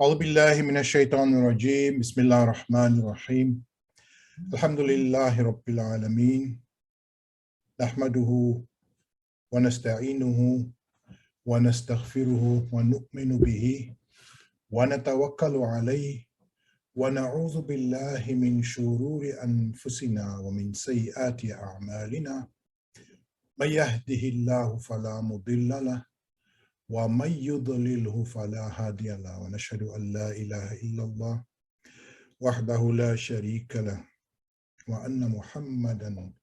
أعوذ بالله من الشيطان الرجيم بسم الله الرحمن الرحيم الحمد لله رب العالمين نحمده ونستعينه ونستغفره ونؤمن به ونتوكل عليه ونعوذ بالله من شرور أنفسنا ومن سيئات أعمالنا من يهده الله فلا مضل له ومن يضلله فلا هادي له ونشهد أن لا إله إلا الله وحده لا شريك له وأن محمدا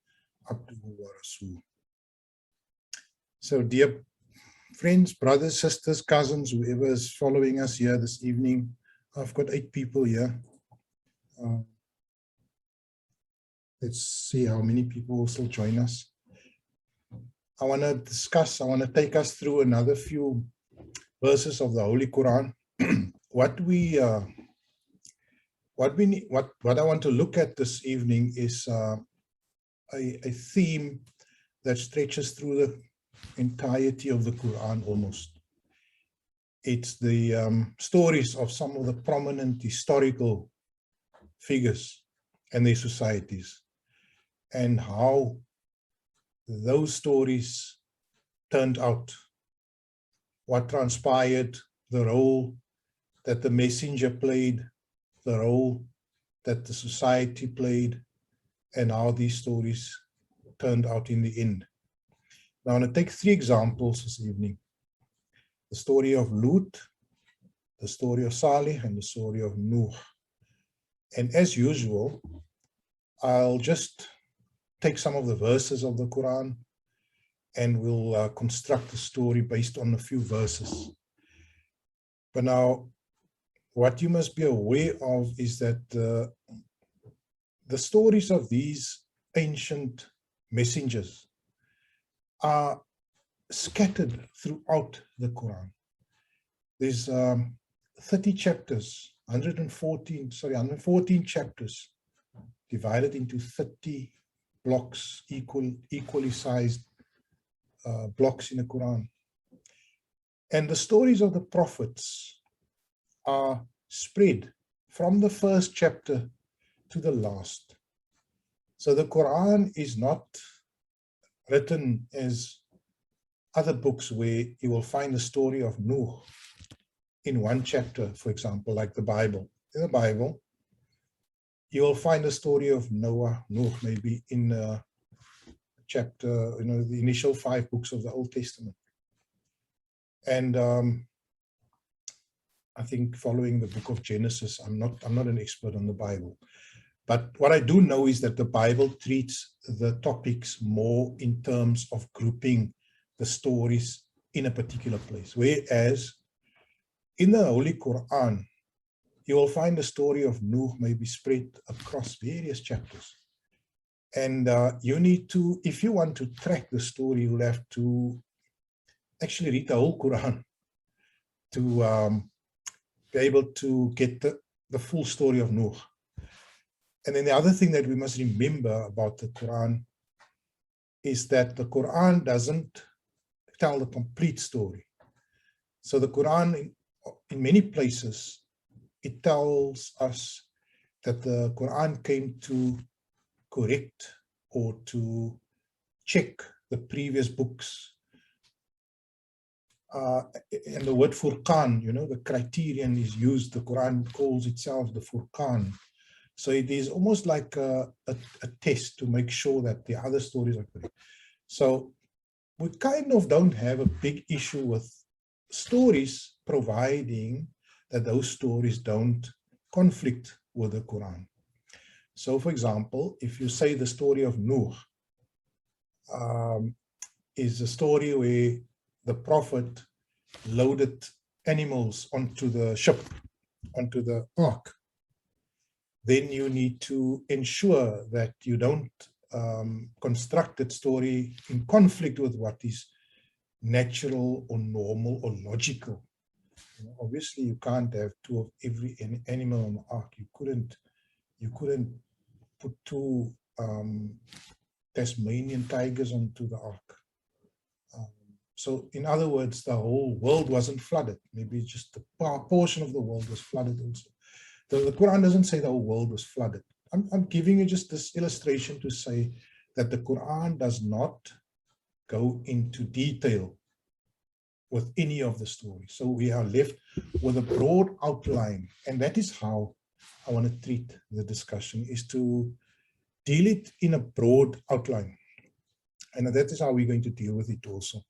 عبده ورسوله. So dear friends, brothers, sisters, cousins, whoever is following us here this evening, I've got 8 people here. Let's see how many people will still join us. I want to take us through another few verses of the Holy Quran. What I want to look at this evening is a theme that stretches through the entirety of the Quran almost. It's the stories of some of the prominent historical figures and their societies, and how those stories turned out, what transpired, the role that the messenger played, the role that the society played, and how these stories turned out in the end. Now, I'm going to take 3 examples this evening. The story of Lut, the story of Salih, and the story of Nuh. And as usual, I'll just take some of the verses of the Quran and we'll construct a story based on a few verses. But now, what you must be aware of is that the stories of these ancient messengers are scattered throughout the Quran. There's 30 chapters, 114 chapters divided into 30 blocks, equally sized blocks in the Quran. And the stories of the prophets are spread from the first chapter to the last. So the Quran is not written as other books where you will find the story of Nuh in one chapter, for example, like the Bible. In the Bible, you will find the story of Noah, Nuh, maybe in chapter, the initial 5 books of the Old Testament. And I think following the book of Genesis, I'm not an expert on the Bible. But what I do know is that the Bible treats the topics more in terms of grouping the stories in a particular place. Whereas in the Holy Quran, you will find the story of Nuh may be spread across various chapters. And you need to, if you want to track the story, you'll have to actually read the whole Quran to be able to get the full story of Nuh. And then the other thing that we must remember about the Quran is that the Quran doesn't tell the complete story. So the Quran, in many places, it tells us that the Quran came to correct or to check the previous books. And the word Furqan, the criterion is used. The Quran calls itself the Furqan. So it is almost like a test to make sure that the other stories are correct. So we kind of don't have a big issue with stories, providing that those stories don't conflict with the Quran. So, for example, if you say the story of Nuh is a story where the Prophet loaded animals onto the ship, onto the ark, then you need to ensure that you don't construct that story in conflict with what is natural or normal or logical. Obviously, you can't have 2 of every animal on the ark. You couldn't put 2 Tasmanian tigers onto the ark. So in other words, the whole world wasn't flooded. Maybe just a portion of the world was flooded also. The Quran doesn't say the whole world was flooded. I'm giving you just this illustration to say that the Quran does not go into detail with any of the stories. So we are left with a broad outline, and that is how I want to treat the discussion, is to deal it in a broad outline. And that is how we're going to deal with it also.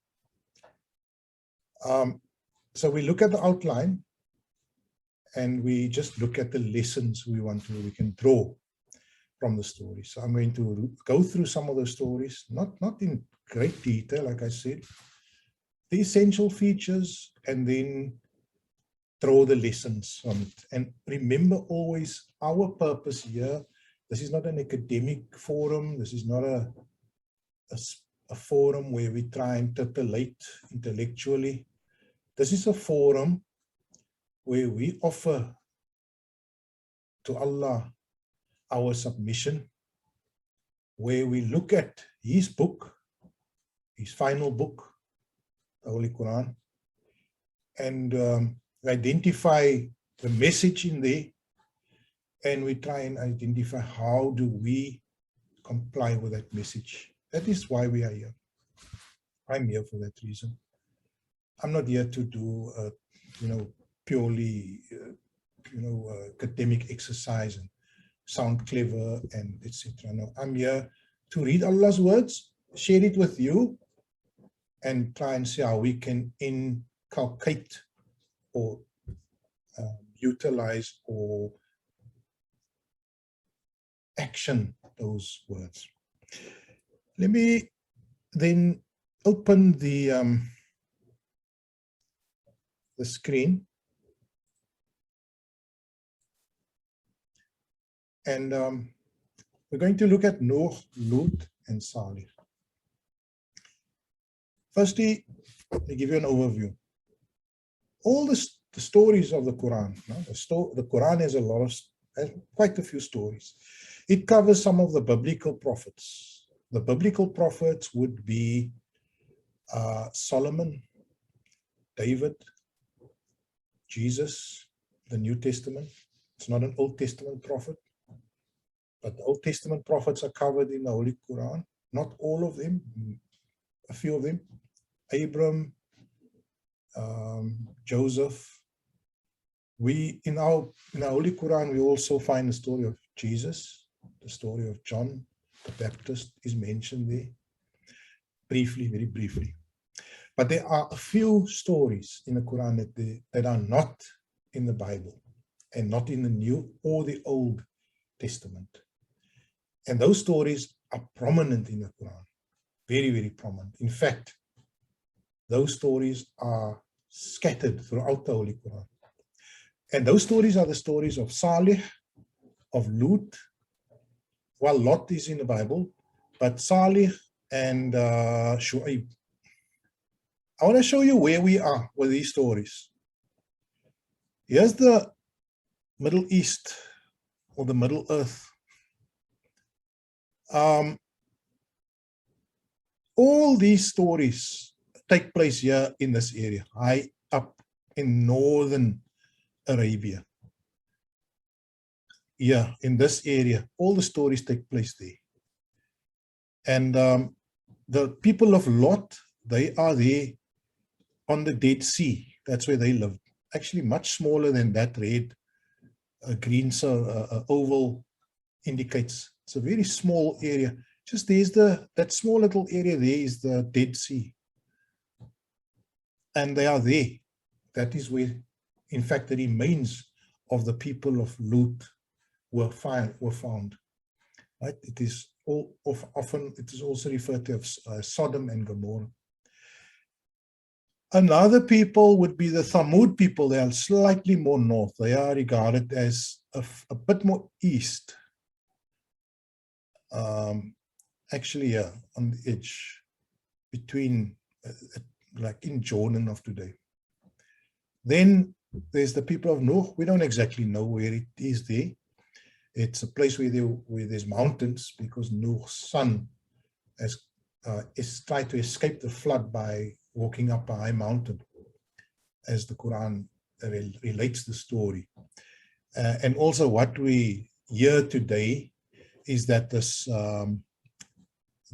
So we look at the outline and we just look at the lessons we can draw from the story. So I'm going to go through some of the stories, not in great detail, like I said, the essential features, and then draw the lessons from it. And remember always our purpose here. This is not an academic forum. This is not a forum where we try and interpolate intellectually. This is a forum where we offer to Allah our submission, where we look at His book, His final book, the Holy Quran, and identify the message in there, and we try and identify how do we comply with that message. That is why we are here. I'm here for that reason. I'm not here to do, purely, academic exercise and sound clever and etc. No, I'm here to read Allah's words, share it with you, and try and see how we can inculcate or utilize or action those words. Let me then open the screen, and we're going to look at Nuh, Lut, and Salih. Firstly, let me give you an overview. All the stories of the Quran, the Quran has quite a few stories. It covers some of the biblical prophets. The biblical prophets would be Solomon, David, Jesus, the New Testament. It's not an Old Testament prophet, but the Old Testament prophets are covered in the Holy Quran. Not all of them, a few of them. Abram, Joseph. In our Holy Quran, we also find the story of Jesus, the story of John the Baptist is mentioned there, briefly, very briefly. But there are a few stories in the Quran that are not in the Bible and not in the New or the Old Testament. And those stories are prominent in the Quran, very, very prominent. In fact, those stories are scattered throughout the Holy Quran. And those stories are the stories of Salih, of Lut. Well, Lot is in the Bible, but Salih and Shu'aib. I want to show you where we are with these stories. Here's the Middle East, or the Middle Earth. All these stories take place here in this area, high up in northern Arabia. Yeah, in this area, all the stories take place there. And the people of Lot, they are there on the Dead Sea. That's where they live. Actually, much smaller than that red, green, oval indicates. It's a very small area. Just there's that small little area there is the Dead Sea. And they are there. That is where, in fact, the remains of the people of Lut were found. Right? It is often also referred to as Sodom and Gomorrah. Another people would be the THAMUD people. They are slightly more north. They are regarded as a bit more east. Actually, yeah, on the edge between, like in Jordan of today. Then there's the people of Nuh. We don't exactly know where it is there. It's a place where there's mountains, because Nuh's son has tried to escape the flood by walking up a high mountain, as the Quran relates the story. And also what we hear today is that this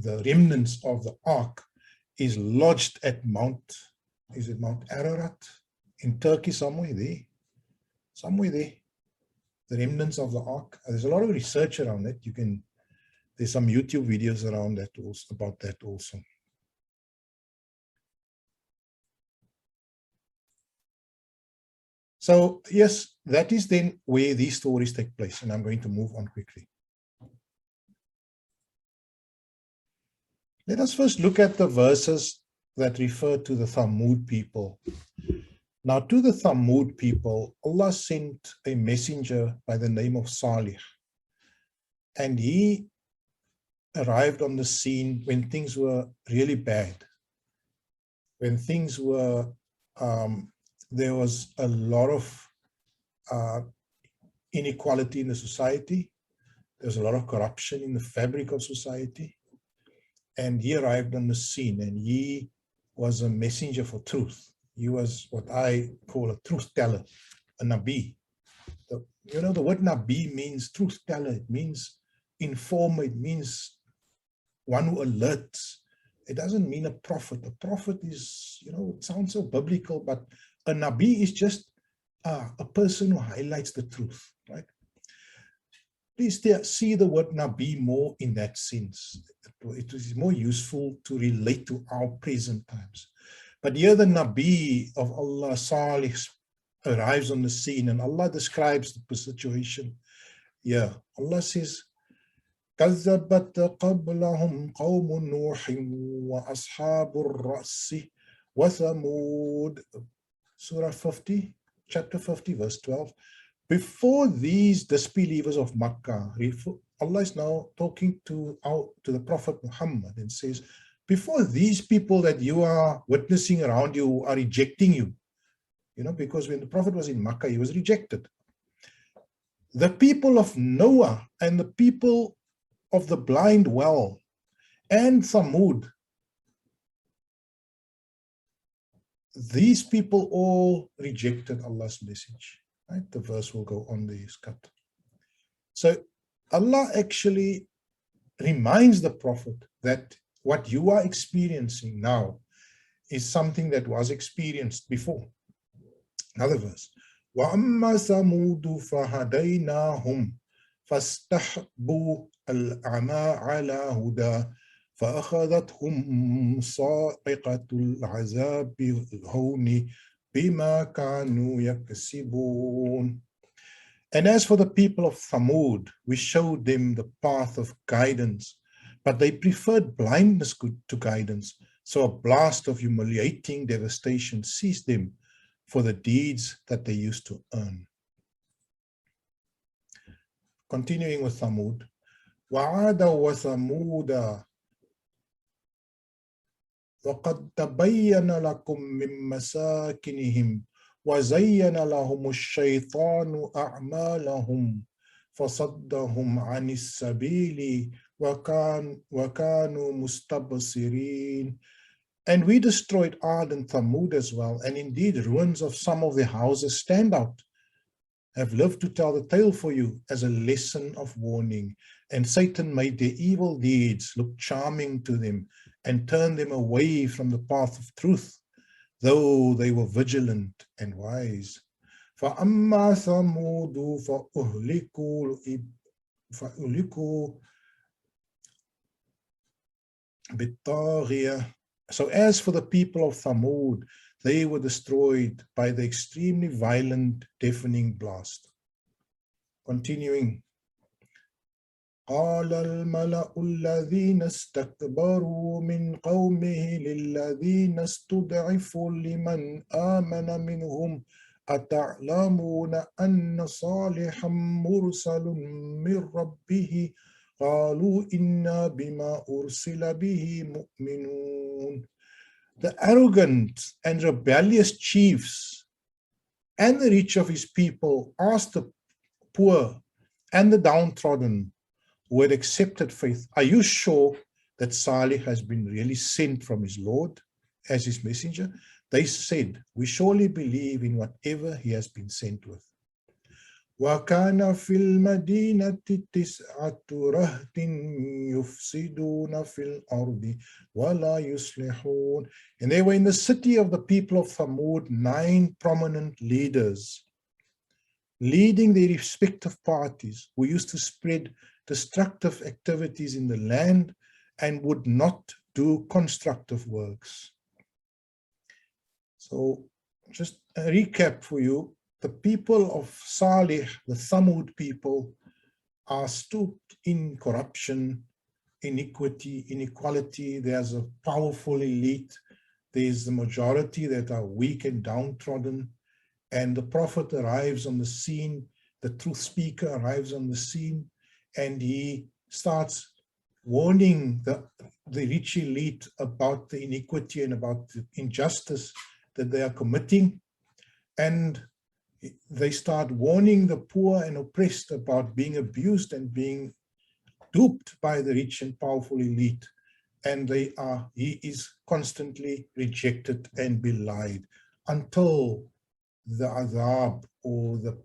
the remnants of the ark is lodged at is it Mount Ararat in Turkey, somewhere there? Somewhere there. The remnants of the ark. There's a lot of research around it. There's some YouTube videos around that also, about that also. So yes, that is then where these stories take place, and I'm going to move on quickly. Let us first look at the verses that refer to the THAMUD people. Now, to the THAMUD people, Allah sent a messenger by the name of SALIH, and he arrived on the scene when things were really bad, when things were, there was a lot of inequality in the society, there was a lot of corruption in the fabric of society, and he arrived on the scene, and he was a messenger for truth. He was what I call a truth teller, a Nabi. The word Nabi means truth teller. It means informer. It means one who alerts. It doesn't mean a prophet. A prophet is, it sounds so biblical, but a Nabi is just a person who highlights the truth, right? Please see the word Nabi more in that sense. It is more useful to relate to our present times. But here the Nabi of Allah, Salih, arrives on the scene, and Allah describes the situation. Yeah, Allah says, كَذَّبَتْ قَبْلَهُمْ قَوْمُ نُوحٍ وَأَصْحَابُ الرَّسِّ وَثَمُودَ. Surah 50, chapter 50, verse 12. Before these disbelievers of Makkah, Allah is now talking to the Prophet Muhammad and says, before these people that you are witnessing around you are rejecting you, because when the Prophet was in Makkah, he was rejected. The people of Noah and the people of the blind well and Thamud, these people all rejected Allah's message. Right? The verse will go on there, is cut. So Allah actually reminds the Prophet that what you are experiencing now is something that was experienced before. Another verse. وَأَمَّا ثَمُودُ فَهَدَيْنَاهُمْ فَاسْتَحْبُوا الْأَعْمَى عَلَى هُدَى فَأَخَذَتْهُمْ صَاعِقَةُ الْعَذَابِ الْهُونِ بِمَا كَانُوا يَكْسِبُونَ. And as for the people of Thamud, we showed them the path of guidance, but they preferred blindness to guidance. So a blast of humiliating devastation seized them for the deeds that they used to earn. Continuing with Thamud. وَعَادَ وَثَمُودَ وَقَدْ تَبَيَّنَ لَكُم مِّن مَّسَاكِنِهِمْ وَزَيَّنَ لَهُمُ الشَّيْطَانُ أَعْمَالَهُمْ فَصَدَّهُمْ عَنِ السَّبِيلِ وَكَانُوا مُسْتَبْصِرِينَ. And we destroyed Ad and Thamud as well, and indeed ruins of some of their houses stand out, have lived to tell the tale for you as a lesson of warning. And Satan made their evil deeds look charming to them and turned them away from the path of truth, though they were vigilant and wise. فَأَمَّا ثَمُودُ فَأُهْلِكُوا بِالطَّاغِيَةِ. So as for the people of Thamud, they were destroyed by the extremely violent, deafening blast. Continuing. قال الملأ الذين استكبروا من قومه للذين استضعفوا لمن آمن منهم أتعلمون أن صالحا مرسل من ربه قالوا إنا بما أرسل به مؤمنون. The arrogant and rebellious chiefs and the rich of his people asked the poor and the downtrodden who had accepted faith, are you sure that Salih has been really sent from his Lord? as his messenger, they said, we surely believe in whatever he has been sent with. وَكَانَ فِي الْمَدِينَةِ تِسْعَةُ رَهْطٍ يُفْسِدُونَ فِي الْأَرْضِ وَلَا يُصْلِحُونَ. And they were in the city of the people of THAMUD, 9 prominent leaders, leading their respective parties, who used to spread destructive activities in the land and would not do constructive works. So just a recap for you. The people of SALIH, the THAMUD people, are steeped in corruption, iniquity, inequality. There's a powerful elite. There's the majority that are weak and downtrodden. And the Prophet arrives on the scene, the truth speaker arrives on the scene, and he starts warning the rich elite about the iniquity and about the injustice that they are committing. And they start warning the poor and oppressed about being abused and being duped by the rich and powerful elite. And he is constantly rejected and belied until the azab, or the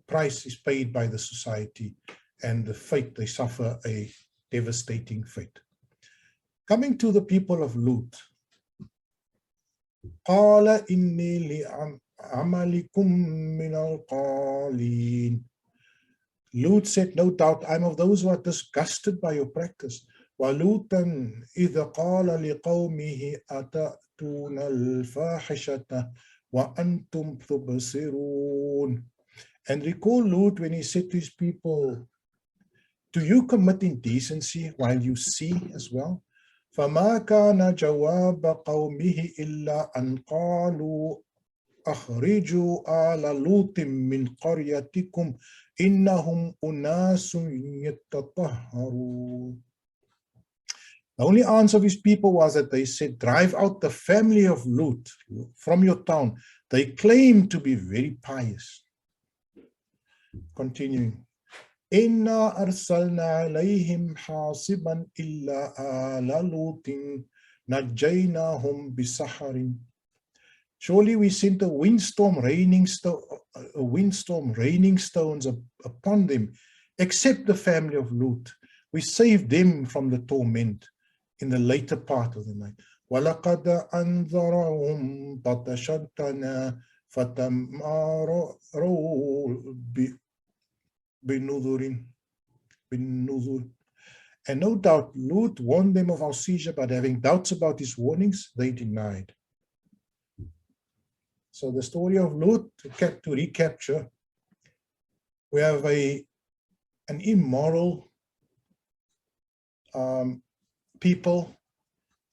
price, is paid by the society, and the fate, they suffer a devastating fate. Coming to the people of Lut. قَالَ إِنِّي لِعَمَلِكُمْ مِنَ الْقَالِينَ. Lut said, no doubt, I'm of those who are disgusted by your practice. وَلُوتًا إِذَا قَالَ لِقَوْمِهِ أَتَأْتُونَ الْفَاحِشَةَ وَأَنْتُمْ تُبْصِرُونَ. And recall Lut when he said to his people, do you commit indecency while you see as well? فَمَا كَانَ جَوَابَ قَوْمِهِ إِلَّا أَنْ قَالُوا أَخْرِجُوا آلَ لُوطٍ مِّنْ قَرْيَتِكُمْ إِنَّهُمْ أُنَاسٌ يَتَطَهَّرُونَ. The only answer of his people was that they said, drive out the family of Lut from your town. They claim to be very pious. Continuing. إِنَّا أَرْسَلْنَا عَلَيْهِمْ حَاصِبًا إِلَّا آلَ لُوطٍ نَجَّيْنَاهُمْ بِسَحَرٍ. Surely we sent a windstorm raining stones upon them, except the family of Lut. We saved them from the torment in the later part of the night. وَلَقَدْ أَنذَرَهُمْ بَطْشَتَنَا فَتَمَارَوْا بِنُذُرٍ. And no doubt Lut warned them of our seizure, but having doubts about his warnings, they denied. So the story of Lut, to recapture, we have an immoral people,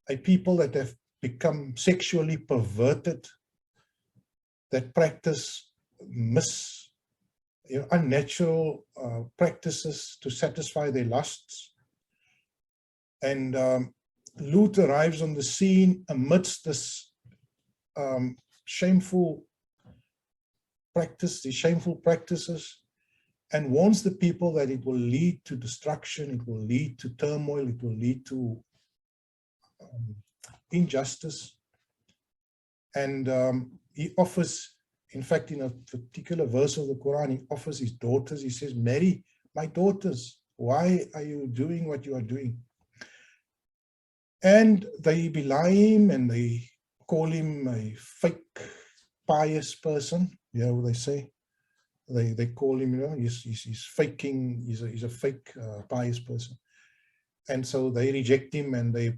a people that have become sexually perverted, that practice unnatural practices to satisfy their lusts. And Lut arrives on the scene amidst this shameful practices, and warns the people that it will lead to destruction, it will lead to turmoil, it will lead to injustice. And he offers, in fact, in a particular verse of the Quran, he offers his daughters, he says, marry my daughters. Why are you doing what you are doing? And they belie him and they call him a fake pious person. You know what they say? They call him, he's faking, he's a fake pious person. And so they reject him and they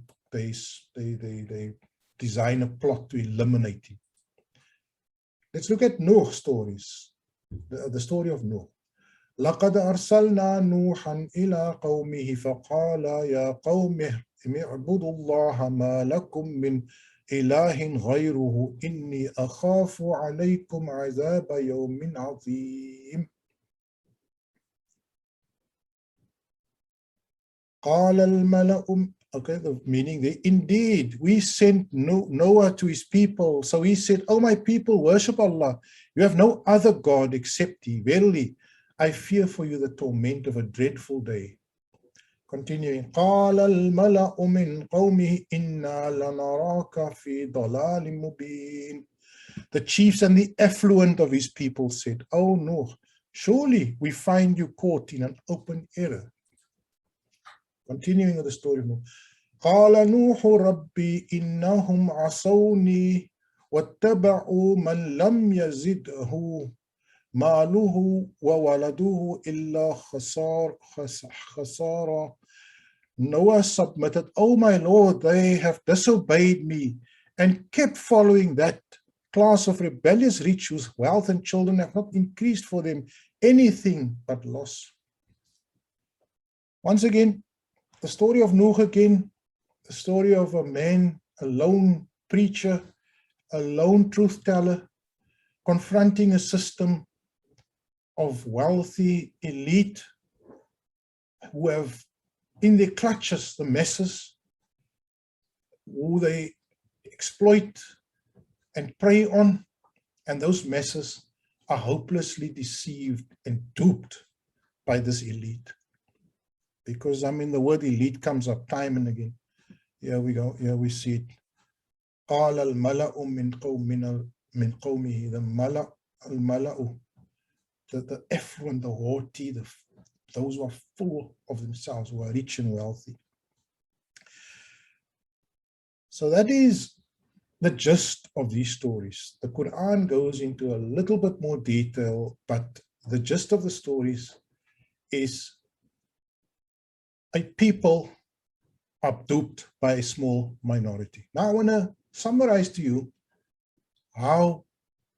design a plot to eliminate him. Let's look at Noah's stories, the story of Noah. لَقَدْ أَرْسَلْنَا نُوحًا إِلَىٰ قَوْمِهِ فَقَالَ يَا قَوْمِ اعْبُدُوا اللَّهَ مَا لَكُمْ مِنْ إِلَٰهٍ غَيْرُهُ إِنِّي أَخَافُ عَلَيْكُمْ عَذَابَ يَوْمٍ عَظِيمٍ. قَالَ الْمَلَأُ. Okay, the meaning there, indeed, we sent Noah to his people. So he said, oh, my people, worship Allah. You have no other God except He. Verily, I fear for you the torment of a dreadful day. Continuing, قال الملأ من قومه إنا لنراك في ضلال مبين. The chiefs and the affluent of his people said, "O Nuh, surely we find you caught in an open error." Continuing with the story of Nuh. قال نوح ربي إنهم عصوني واتبعوا من لم يزده ماله وولده إلا خسارة. Noah submitted, "O my Lord, they have disobeyed me and kept following that class of rebellious rich whose wealth and children have not increased for them anything but loss." Once again, the story of Nuh again, the story of a man, a lone preacher, a lone truth teller, confronting a system of wealthy elite who have in their clutches the masses, who they exploit and prey on, and those masses are hopelessly deceived and duped by this elite. Because, I mean, the word elite comes up time and again. Here we go, here we see it. قال الملأ من قومه, the ملأ, الملأ, the affluent, the haughty, those who are full of themselves, who are rich and wealthy. So that is the gist of these stories. The Quran goes into a little bit more detail, but the gist of the stories is a people are duped by a small minority. Now I want to summarize to you how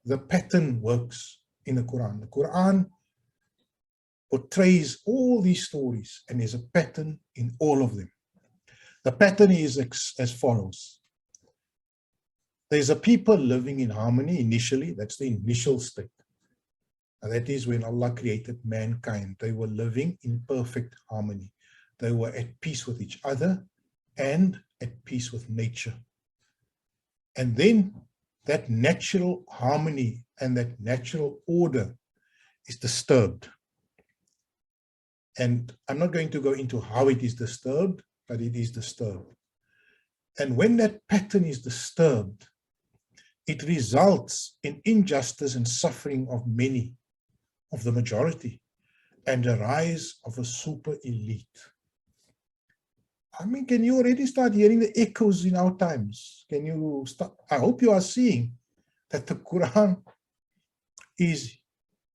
the pattern works in the Quran. The Quran portrays all these stories, and there's a pattern in all of them. The pattern is as follows. There's a people living in harmony initially. That's the initial state. And that is when Allah created mankind. They were living in perfect harmony. They were at peace with each other and at peace with nature. And then that natural harmony and that natural order is disturbed. And I'm not going to go into how it is disturbed, but it is disturbed. And when that pattern is disturbed, it results in injustice and suffering of many, of the majority, and the rise of a super elite. I mean, can you already start hearing the echoes in our times? Can you start? I hope you are seeing that the Quran is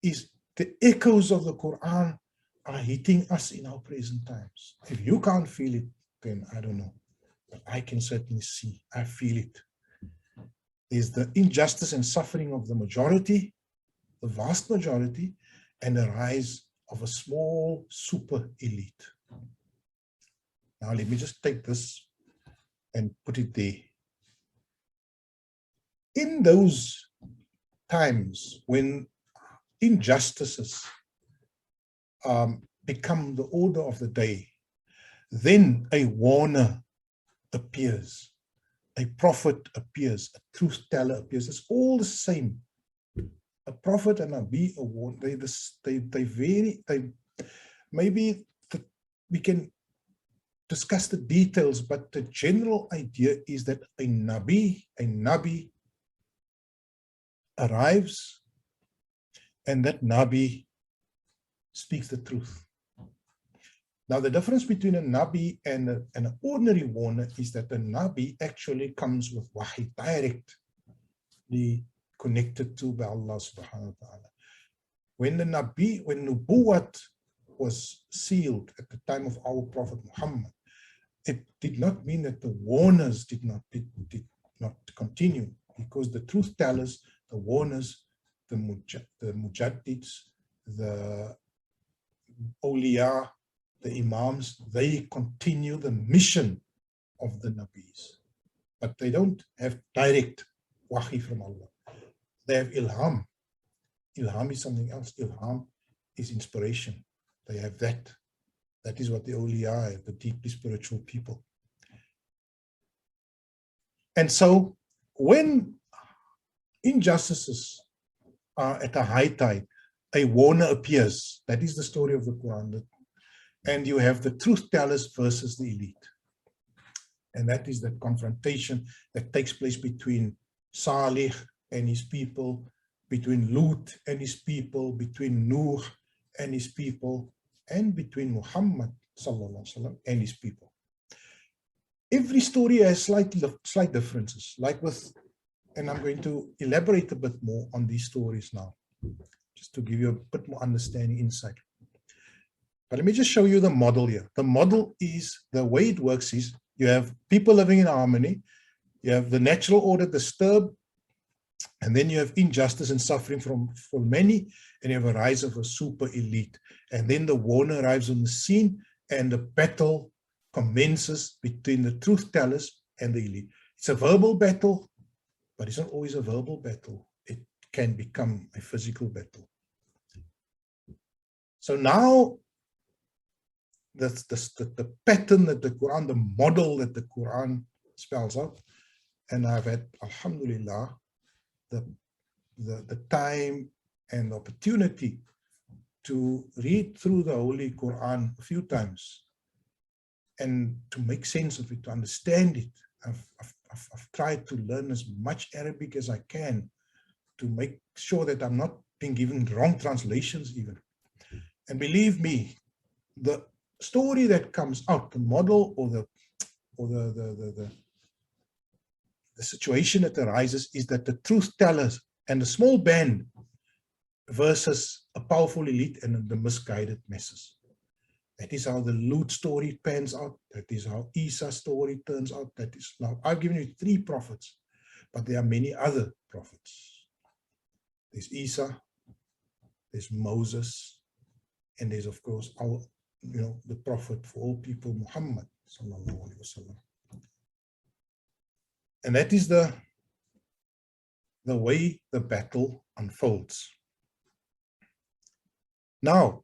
the echoes of the Quran are hitting us in our present times. If you can't feel it, then I don't know. But I can certainly see, I feel it. There's the injustice and suffering of the majority, the vast majority, and the rise of a small super elite. Now let me just take this and put it there. In those times when injustices become the order of the day, then a warner appears, a prophet appears, a truth teller appears. It's all the same. A prophet and a Nabi, a warner, they vary. Maybe we can discuss the details, but the general idea is that a Nabi arrives, and that Nabi speaks the truth. Now, the difference between a Nabi and an ordinary warner is that a Nabi actually comes with wahi, directly connected to by Allah subhanahu wa ta'ala. When the Nabi, when Nubuwwat was sealed at the time of our Prophet Muhammad, it did not mean that the warners did not continue, because the truth tellers, the warners, the mujaddids, the awliya, the imams, they continue the mission of the Nabis. But they don't have direct wahi from Allah. They have ilham. Ilham is something else. Ilham is inspiration. They have that. That is what the awliya are, the deeply spiritual people. And so when injustices are at a high tide, a warner appears. That is the story of the Quran. and you have the truth tellers versus the elite. And that is the confrontation that takes place between SALIH and his people, between Lut and his people, between Nuh and his people, and between Muhammad sallallahu alaihi wasallam and his people. Every story has slight differences, like with, and I'm going to elaborate a bit more on these stories now, just to give you a bit more understanding, insight. But let me just show you the model here. The model is, the way it works is, you have people living in harmony, you have the natural order disturbed, and then you have injustice and suffering from many, and you have a rise of a super elite. And then the warner arrives on the scene, and the battle commences between the truth tellers and the elite. It's a verbal battle, but it's not always a verbal battle. It can become a physical battle. So now, the pattern that the Quran, the model that the Quran spells out, and I've had, alhamdulillah, the time and the opportunity to read through the Holy Quran a few times and to make sense of it, to understand it. I've tried to learn as much Arabic as I can to make sure that I'm not being given wrong translations even. And believe me, the story that comes out, the model or the situation that arises is that the truth tellers and the small band versus a powerful elite and the misguided masses. That is how the Lut story pans out. That is how Isa's story turns out. That is, now I've given you 3 prophets, but there are many other prophets. There's Isa, there's Moses, and there's of course our, the prophet for all people, Muhammad sallallahu alaihi wasallam. And that is the way the battle unfolds. Now,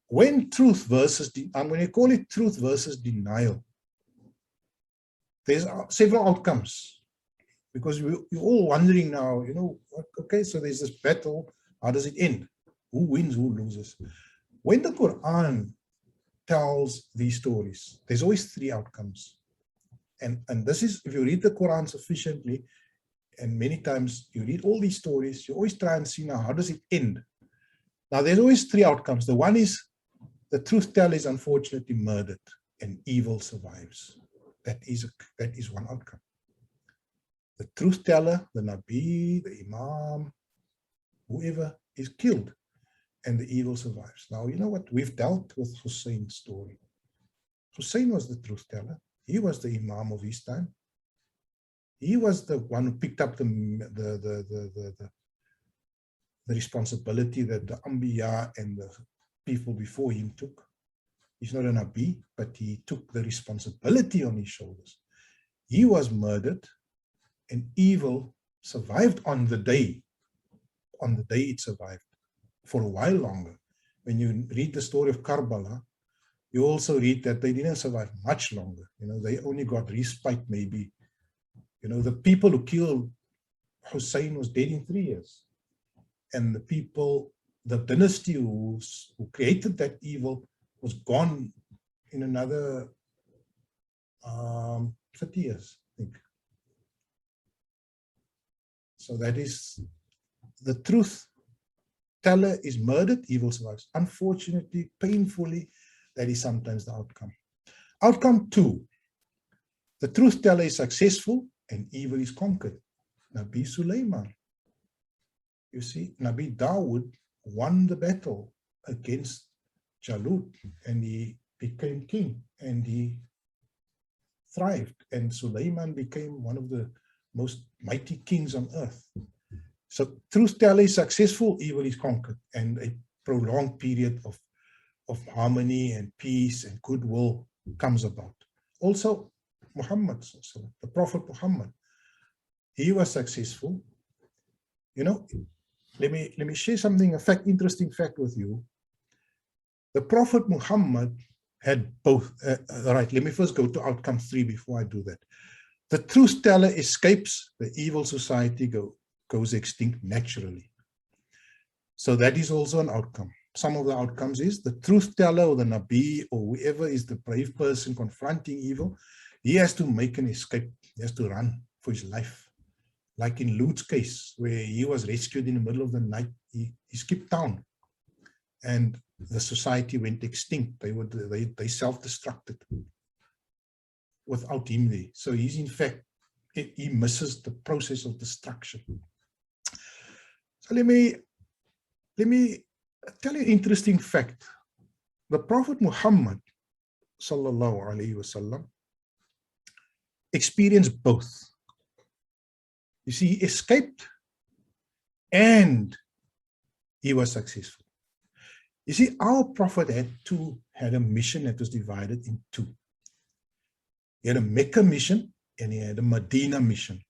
when truth versus, I'm going to call it truth versus denial, there's several outcomes, because you're all wondering now, okay, so there's this battle, how does it end? Who wins, who loses? When the Quran tells these stories, there's always 3 outcomes. And this is, if you read the Quran sufficiently, and many times you read all these stories, you always try and see now, how does it end? Now, there's always 3 outcomes. The one is, the truth teller is unfortunately murdered and evil survives. That is one outcome. The truth teller, the Nabi, the Imam, whoever is killed, and the evil survives. Now, you know what? We've dealt with Hussein's story. Hussein was the truth teller. He was the Imam of his time. He was the one who picked up the responsibility that the Anbiya and the people before him took. He's not a Nabi, but he took the responsibility on his shoulders. He was murdered, and evil survived on the day. On the day it survived, for a while longer. When you read the story of Karbala, you also read that they didn't survive much longer. They only got respite maybe. The people who killed Hussein was dead in 3 years. And the people, the dynasty who created that evil was gone in another 30 years, I think. So that is, the truth teller is murdered, evil survives. Unfortunately, painfully, that is sometimes the outcome. Outcome 2, the truth teller is successful and evil is conquered. Nabi Sulaiman. You see, Nabi Dawood won the battle against Jalut, and he became king, and he thrived, and Sulaiman became one of the most mighty kings on earth. So truth teller is successful, evil is conquered, and a prolonged period of harmony and peace and goodwill comes about. Also, Muhammad, the Prophet Muhammad, he was successful. Let me share something, interesting fact with you. The Prophet Muhammad had both. Right, let me first go to outcome 3 before I do that. The truth teller escapes, the evil society goes extinct naturally. So that is also an outcome. some of the outcomes is the truth teller or the Nabi or whoever is the brave person confronting evil, he has to make an escape. He has to run for his life. Like in Lut's case, where he was rescued in the middle of the night, he skipped town and the society went extinct. They self-destructed without him there. So he's in fact, he misses the process of destruction. So let me tell you an interesting fact. The Prophet Muhammad sallallahu alaihi wasallam experienced both. You see, he escaped and he was successful. You see, our Prophet had a mission that was divided in two. He had a Mecca mission and he had a Medina mission.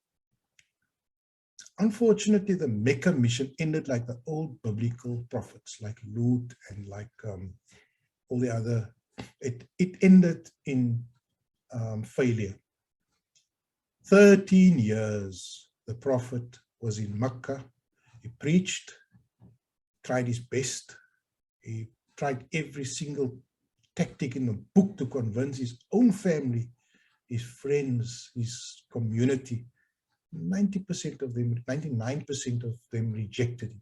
Unfortunately, the Mecca mission ended like the old biblical prophets, like Lut and like all the other. It ended in failure. 13 years, the Prophet was in Mecca. He preached, tried his best. He tried every single tactic in the book to convince his own family, his friends, his community. 90% of them, 99% of them rejected him.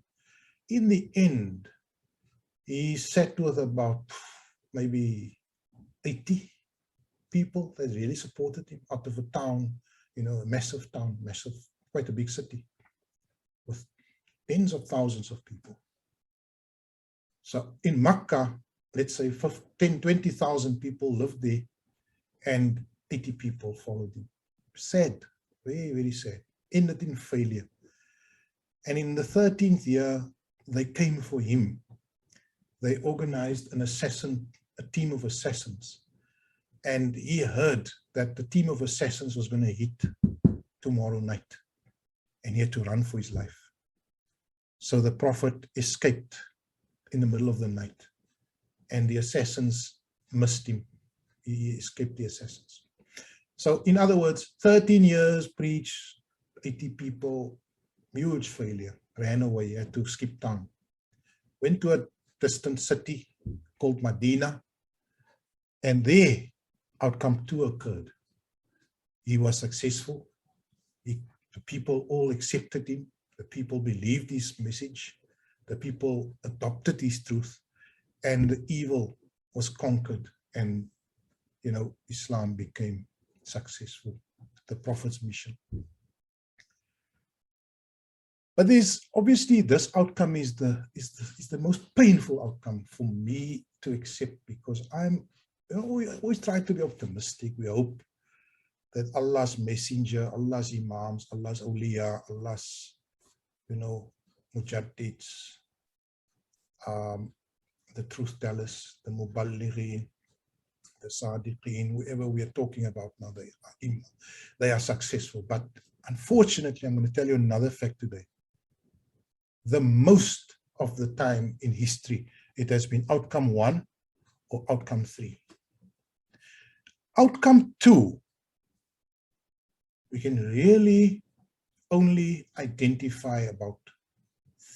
In the end, he sat with about maybe 80 people that really supported him out of a town, you know, a massive town, quite a big city with tens of thousands of people. So in Makkah, let's say 10, 20,000 people lived there and 80 people followed him. Sad. Very, very sad. Ended in failure. And in the 13th year, they came for him. They organized a team of assassins. And he heard that the team of assassins was going to hit tomorrow night. And he had to run for his life. So the Prophet escaped in the middle of the night. And the assassins missed him. He escaped the assassins. So in other words, 13 years, preached, 80 people, huge failure, ran away, had to skip town. Went to a distant city called Medina, and there, outcome 2 occurred. He was successful. The people all accepted him. The people believed his message. The people adopted his truth, and the evil was conquered, and, you know, Islam became successful, the Prophet's mission. But there's obviously this outcome is the most painful outcome for me to accept, because we always try to be optimistic. We hope that Allah's messenger, Allah's imams, Allah's awliya, Allah's, you know, mujaddids, the truth tellers, the muballighin, the sadiqeen, whoever we are talking about now, they are successful. But unfortunately, I'm going to tell you another fact today. The most of the time in history, it has been outcome 1 or outcome 3. Outcome 2, we can really only identify about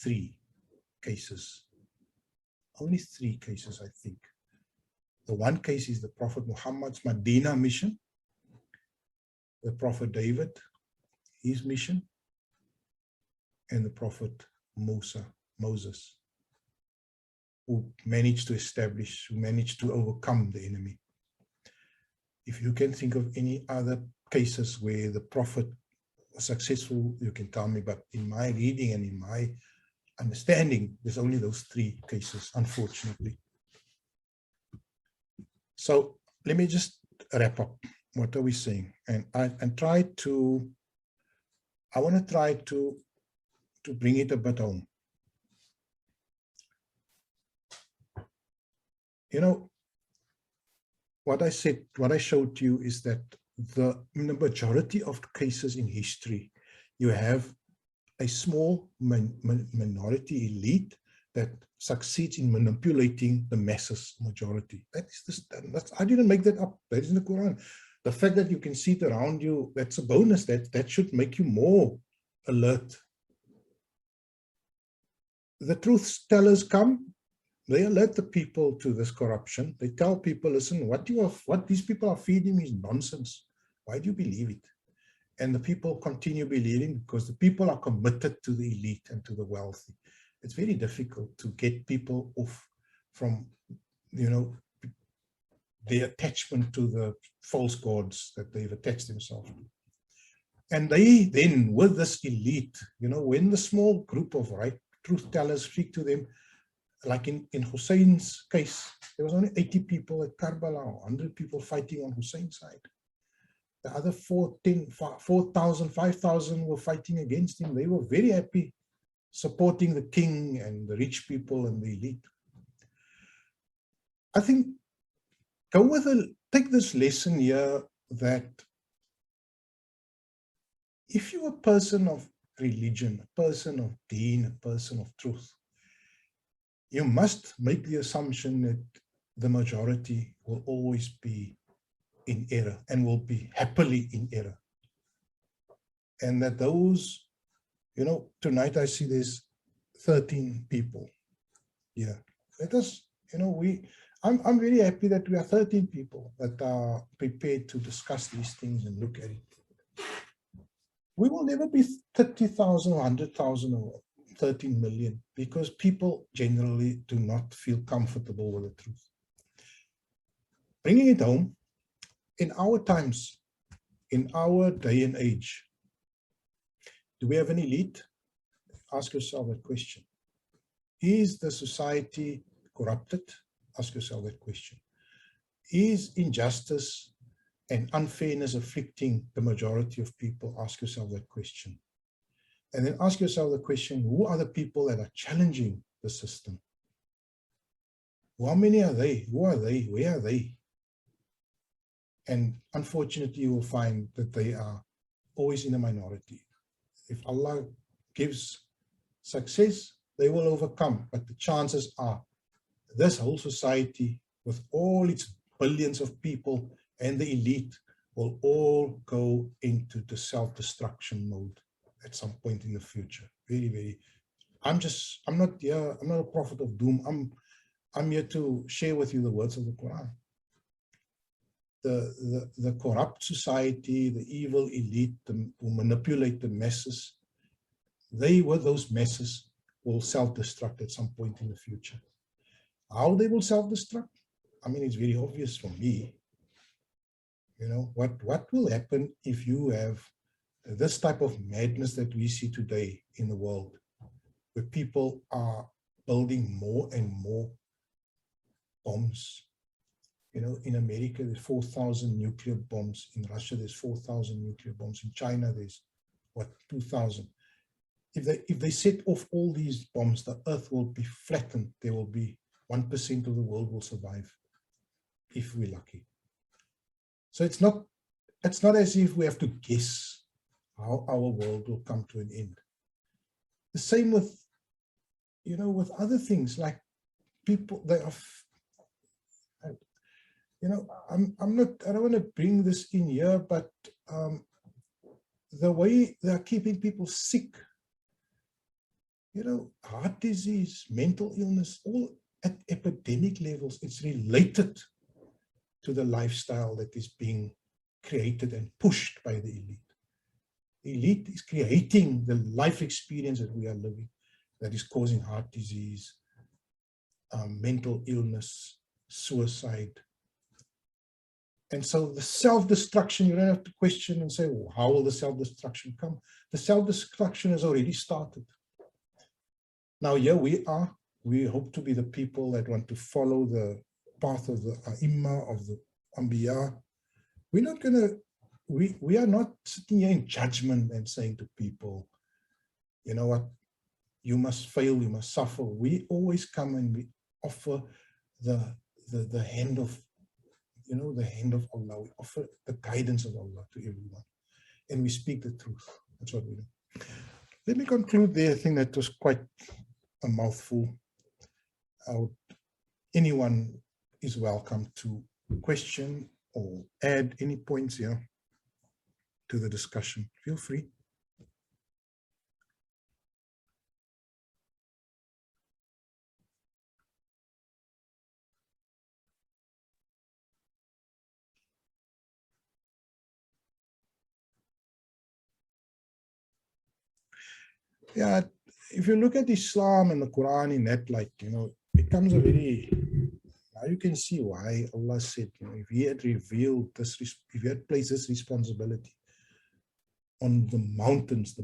3 cases. Only 3 cases, I think. The one case is the Prophet Muhammad's Medina mission, the Prophet David, his mission, and the Prophet Moses, who managed to overcome the enemy. If you can think of any other cases where the Prophet was successful, you can tell me, but in my reading and in my understanding, there's only those 3 cases, unfortunately. So let me just wrap up. What are we saying? And I want to try to bring it a bit home. You know, what I showed you is that in the majority of cases in history, you have a small minority elite that succeeds in manipulating the masses majority. I didn't make that up. That is in the Quran. The fact that you can see it around you, that's a bonus. That should make you more alert. The truth tellers come, They alert the people to this corruption. They tell people, listen, what these people are feeding is nonsense. Why do you believe it? And the people continue believing because the people are committed to the elite and to the wealthy. It's very difficult to get people off from, their attachment to the false gods that they've attached themselves to. And they then, with this elite, when the small group of right truth tellers speak to them, like in Hussein's case, there was only 80 people at Karbala, 100 people fighting on Hussein's side. The other 4,000, 5,000 were fighting against him. They were very happy supporting the king and the rich people and the elite. I think take this lesson here that if you're a person of religion, a person of deen, a person of truth, you must make the assumption that the majority will always be in error and will be happily in error. And that those, tonight I see there's 13 people here. Let us, I'm very happy that we are 13 people that are prepared to discuss these things and look at it. We will never be 30,000 or 100,000 or 13 million because people generally do not feel comfortable with the truth. Bringing it home, in our times, in our day and age, do we have an elite? Ask yourself that question. Is the society corrupted? Ask yourself that question. Is injustice and unfairness afflicting the majority of people? Ask yourself that question. And then ask yourself the question, who are the people that are challenging the system? How many are they? Who are they? Where are they? And unfortunately, you will find that they are always in a minority. If Allah gives success, they will overcome. But the chances are this whole society, with all its billions of people and the elite, will all go into the self-destruction mode at some point in the future. Very, very. I'm not a prophet of doom. I'm here to share with you the words of the Quran. The corrupt society, the evil elite, who manipulate the masses, they, with those masses, will self-destruct at some point in the future. How they will self-destruct? I mean, it's very obvious for me. What will happen if you have this type of madness that we see today in the world, where people are building more and more bombs? In America, there's 4,000 nuclear bombs. In Russia, there's 4,000 nuclear bombs. In China, there's, 2,000. If they set off all these bombs, the earth will be flattened. There will be 1% of the world will survive, if we're lucky. So it's not as if we have to guess how our world will come to an end. The same with, with other things like people, they are, I don't want to bring this in here, but the way they are keeping people sick, heart disease, mental illness, all at epidemic levels, it's related to the lifestyle that is being created and pushed by the elite. The elite is creating the life experience that we are living that is causing heart disease, mental illness, suicide. And so the self-destruction, you don't have to question and say, well, how will the self-destruction come? The self-destruction has already started. Now, here we are. We hope to be the people that want to follow the path of the Ai-Imma, of the Anbiya. We're not going to, we are not sitting here in judgment and saying to people, you know what, you must fail, you must suffer. We always come and we offer the hand of, the hand of Allah. We offer the guidance of Allah to everyone. And we speak the truth. That's what we do. Let me conclude there. I think that was quite a mouthful. Anyone is welcome to question or add any points here to the discussion. Feel free. Yeah, if you look at Islam and the Quran in that light, it becomes a very, now you can see why Allah said, if He had revealed this, if He had placed this responsibility on the mountains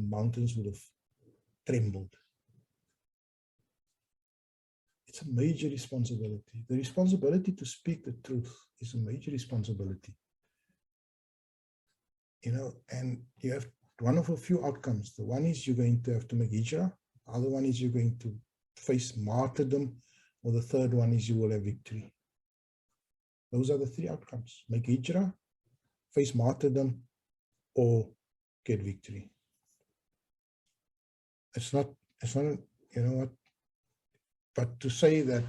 would have trembled. It's a major responsibility. The responsibility to speak the truth is a major responsibility. And you have one of a few outcomes. The one is you're going to have to make hijrah. The other one is you're going to face martyrdom. Or the third one is you will have victory. Those are the three outcomes. Make hijrah, face martyrdom, or get victory. It's not, but to say that,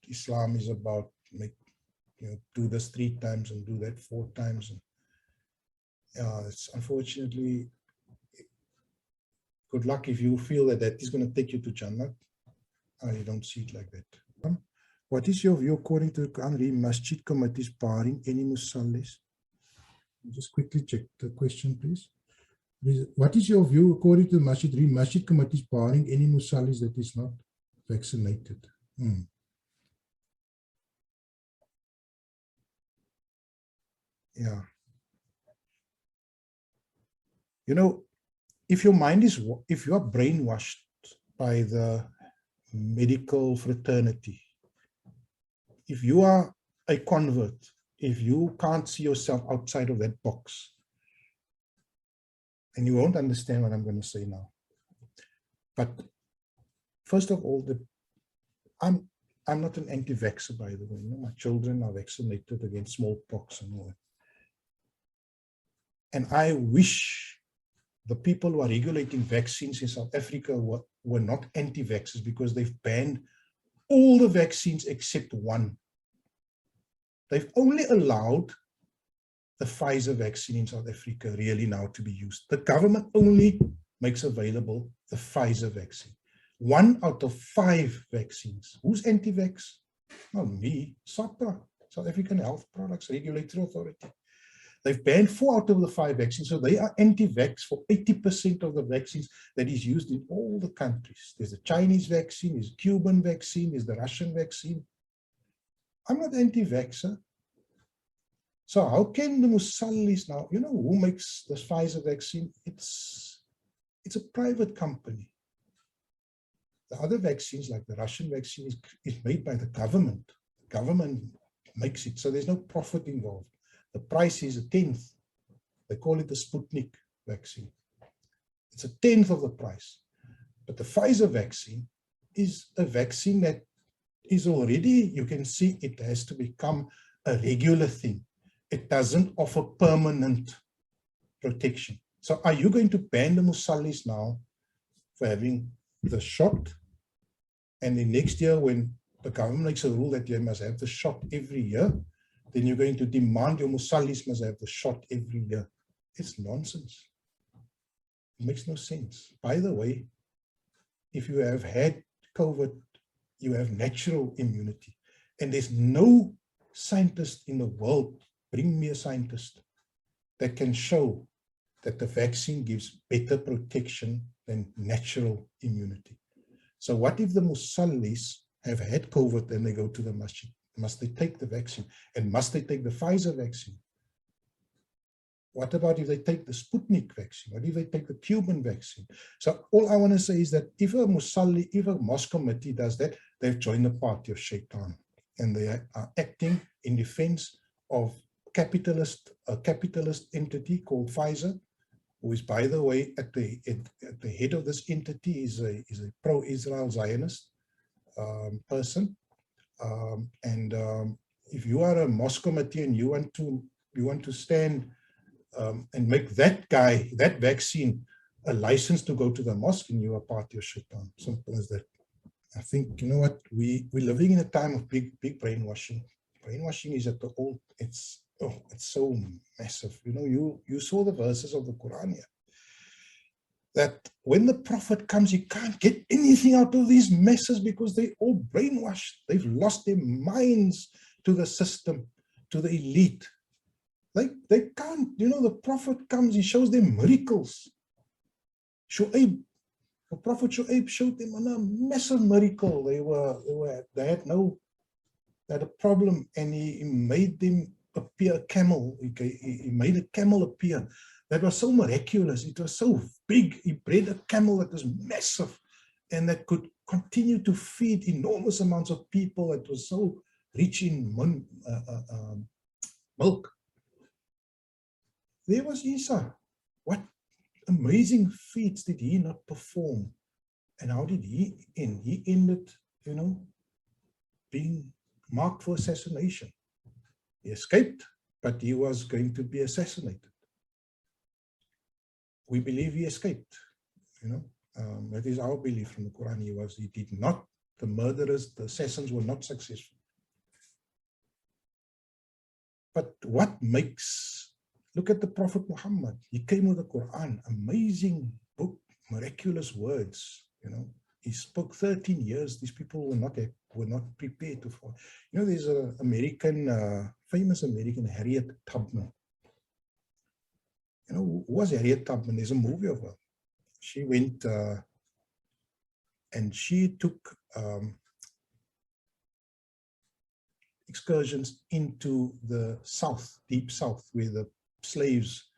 Islam is about, do this 3 times and do that 4 times. And, it's unfortunately, good luck if you feel that is going to take you to Jannah. I don't see it like that. What is your view according to the Qur'an? Masjid committees barring any musallis? Just quickly check the question, please. What is your view according to the masjid committees barring any musallis that is not vaccinated? Yeah. If your mind is, if you are brainwashed by the medical fraternity, if you are a convert, if you can't see yourself outside of that box, and you won't understand what I'm going to say now. But first of all, I'm not an anti-vaxxer, by the way. My children are vaccinated against smallpox and all that. And I wish the people who are regulating vaccines in South Africa were not anti-vaxxers, because they've banned all the vaccines except one. They've only allowed the Pfizer vaccine in South Africa really now to be used. The government only makes available the Pfizer vaccine. 1 out of 5 vaccines. Who's anti-vax? Not me, SAPRA, South African Health Products Regulatory Authority. They've banned 4 out of the 5 vaccines, so they are anti-vax for 80% of the vaccines that is used in all the countries. There's a Chinese vaccine, there's a Cuban vaccine, there's the Russian vaccine. I'm not anti-vaxxer. So how can the musallis now, who makes the Pfizer vaccine? It's a private company. The other vaccines, like the Russian vaccine, is made by the government. The government makes it, so there's no profit involved. The price is 1/10. They call it the Sputnik vaccine. It's 1/10 of the price. But the Pfizer vaccine is a vaccine that is already, you can see it has to become a regular thing. It doesn't offer permanent protection. So are you going to ban the musallis now for having the shot? And then next year, when the government makes a rule that you must have the shot every year, then you're going to demand your musallis must have the shot every year. It's nonsense. It makes no sense. By the way, if you have had COVID, you have natural immunity. And there's no scientist in the world, bring me a scientist, that can show that the vaccine gives better protection than natural immunity. So what if the musallis have had COVID and they go to the masjid? Must they take the vaccine? And must they take the Pfizer vaccine? What about if they take the Sputnik vaccine? What if they take the Cuban vaccine? So all I want to say is that if a musalli, if a mosque committee does that, they've joined the party of Shaitan. And they are acting in defense of a capitalist entity called Pfizer, who is, by the way, at the head of this entity is a pro-Israel Zionist person. If you are a mosque committee and you want to stand and make that guy, that vaccine, a license to go to the mosque, and you are party of Shaitan. Simple as that. I think, you know what, we're living in a time of big brainwashing. Brainwashing is at the old, it's so massive. You saw the verses of the Quran here, that when the Prophet comes, you can't get anything out of these messes because they're all brainwashed. They've lost their minds to the system, to the elite. They can't, the Prophet comes, he shows them miracles. Shu'aib, The Prophet Shu'aib showed them a massive miracle. They had a problem, and he made them appear a camel. He made a camel appear. That was so miraculous. It was so big. He bred a camel that was massive and that could continue to feed enormous amounts of people. It was so rich in milk. There was Isa. What amazing feats did he not perform? And how did he end? He ended, being marked for assassination. He escaped, but he was going to be assassinated. We believe he escaped, that is our belief from the Quran. He did not, the murderers, the assassins were not successful. But what makes, look at the Prophet Muhammad. He came with the Quran, amazing book, miraculous words, He spoke 13 years. These people were not prepared to follow. There's a famous American, Harriet Tubman. Who was Harriet Tubman? There's a movie of her. She went and she took excursions into the South, deep South, where the slaves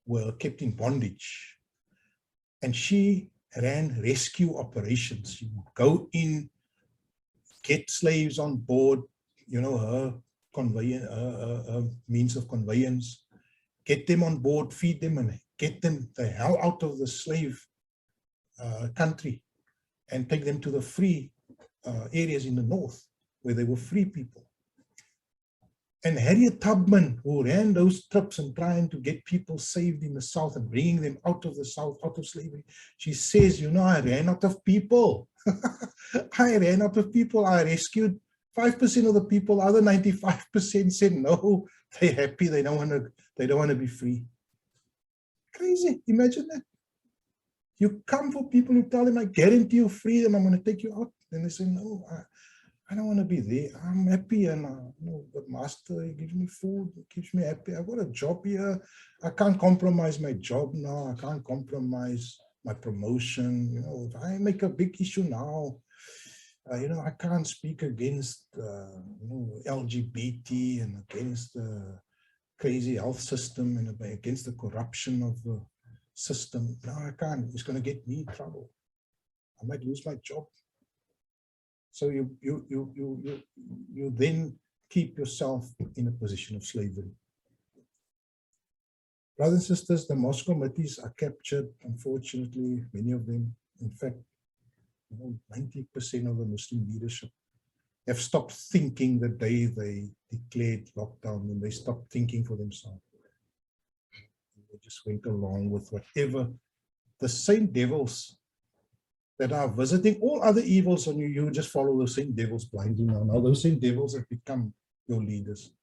were kept in bondage. And she ran rescue operations. She would go in, get slaves on board, her means of conveyance, get them on board, feed them, and get them the hell out of the slave country and take them to the free areas in the north where they were free people. And Harriet Tubman, who ran those trips and trying to get people saved in the South and bringing them out of the South, out of slavery, she says, I ran out of people. I ran out of people. I rescued 5% of the people. Other 95% said no, they're happy. They don't want to be free. Crazy. Imagine that. You come for people who tell them, I guarantee you freedom, I'm going to take you out. Then they say, no, I don't want to be there. I'm happy, and the master, he gives me food, he keeps me happy. I've got a job here. I can't compromise my job now. I can't compromise my promotion. If I make a big issue now, I can't speak against LGBT and against the crazy health system and against the corruption of the system. No, I can't. It's going to get me in trouble. I might lose my job. So you then keep yourself in a position of slavery. Brothers and sisters, the mosque committees are captured, unfortunately, many of them. In fact, 90% of the Muslim leadership have stopped thinking the day they declared lockdown, and they stopped thinking for themselves. They just went along with whatever the same devils that are visiting all other evils on you. You just follow the same devils blindly now. Now those same devils have become your leaders.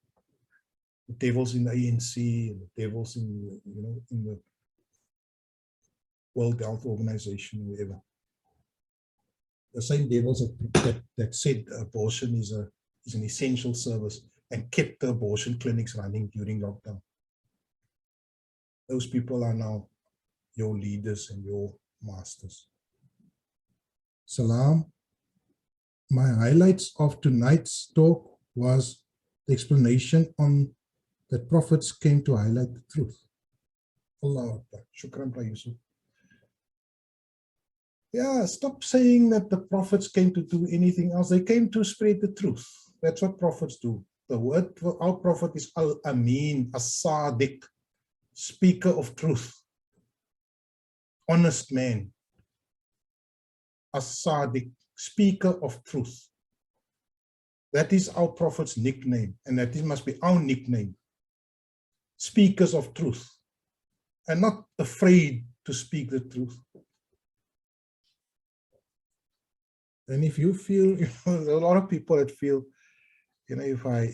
The devils in the ANC and the devils in the World Health Organization, wherever. The same devils that said abortion is an essential service and kept the abortion clinics running during lockdown. Those people are now your leaders and your masters. Salam. My highlights of tonight's talk was the explanation on that prophets came to highlight the truth. Allah Akbar. Shukran, Bhai Yusuf. Yeah, stop saying that the prophets came to do anything else. They came to spread the truth. That's what prophets do. The word for our prophet is Al-Amin, As-Sadiq, speaker of truth, honest man. As-Sadiq, speaker of truth. That is our prophet's nickname, and that must be our nickname. Speakers of truth, and not afraid to speak the truth. And if you feel, there's a lot of people that feel, if I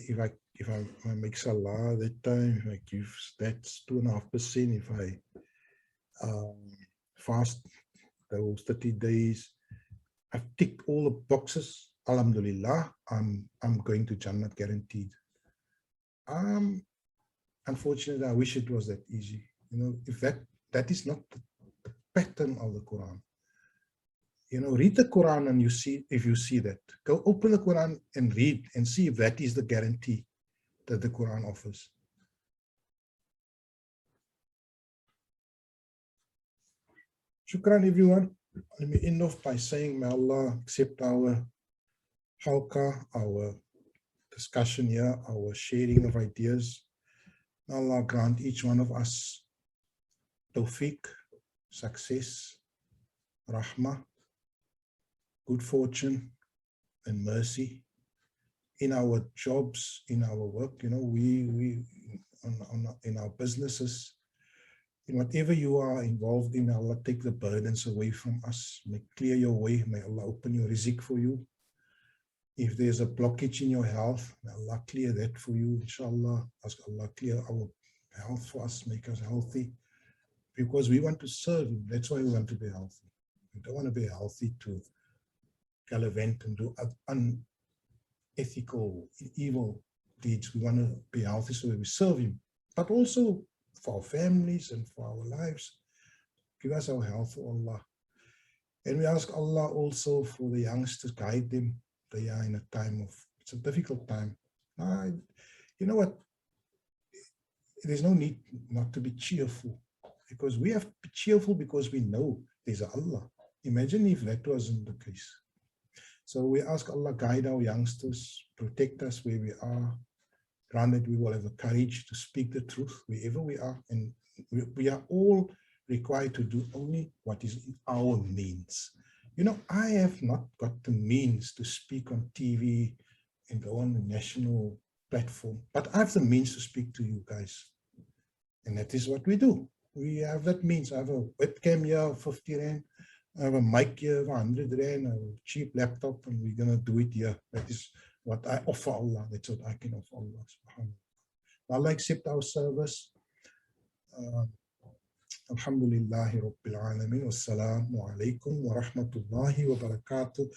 make salah that time, if I give that's 2.5%, if I fast those 30 days, I've ticked all the boxes. Alhamdulillah, I'm going to Jannah guaranteed. Unfortunately, I wish it was that easy. If that is not the pattern of the Quran. Read the Quran and if you see that. Go open the Quran and read and see if that is the guarantee that the Quran offers. Shukran, everyone. Let me end off by saying, may Allah accept our halqa, our discussion here, our sharing of ideas. May Allah grant each one of us tawfiq, success, rahmah, good fortune, and mercy in our jobs, in our work, in our businesses, in whatever you are involved in. Allah take the burdens away from us. May clear your way. May Allah open your rizq for you. If there's a blockage in your health, may Allah clear that for you. Inshallah, ask Allah clear our health for us, make us healthy. Because we want to serve Him. That's why we want to be healthy. We don't want to be healthy to gallivant and do unethical, evil deeds. We want to be healthy so we serve Him. But also for our families and for our lives. Give us our health, for Allah. And we ask Allah also for the youngsters, guide them. They are in a time of, it's a difficult time. You know what? There's no need not to be cheerful, because we have to be cheerful because we know there's Allah. Imagine if that wasn't the case. So we ask Allah, guide our youngsters, protect us where we are. Grant that we will have the courage to speak the truth wherever we are. And we are all required to do only what is in our means. I have not got the means to speak on TV and go on the national platform, but I have the means to speak to you guys. And that is what we do. We have that means. I have a webcam here, 50 Rand. I have a mic here, 100 Rand, a cheap laptop, and we're going to do it here. That is what I offer Allah. That's what I can offer Allah. SubhanAllah. Allah accept our service. Alhamdulillahi Rabbil Alameen. Wassalamu alaikum wa rahmatullahi wa barakatuh.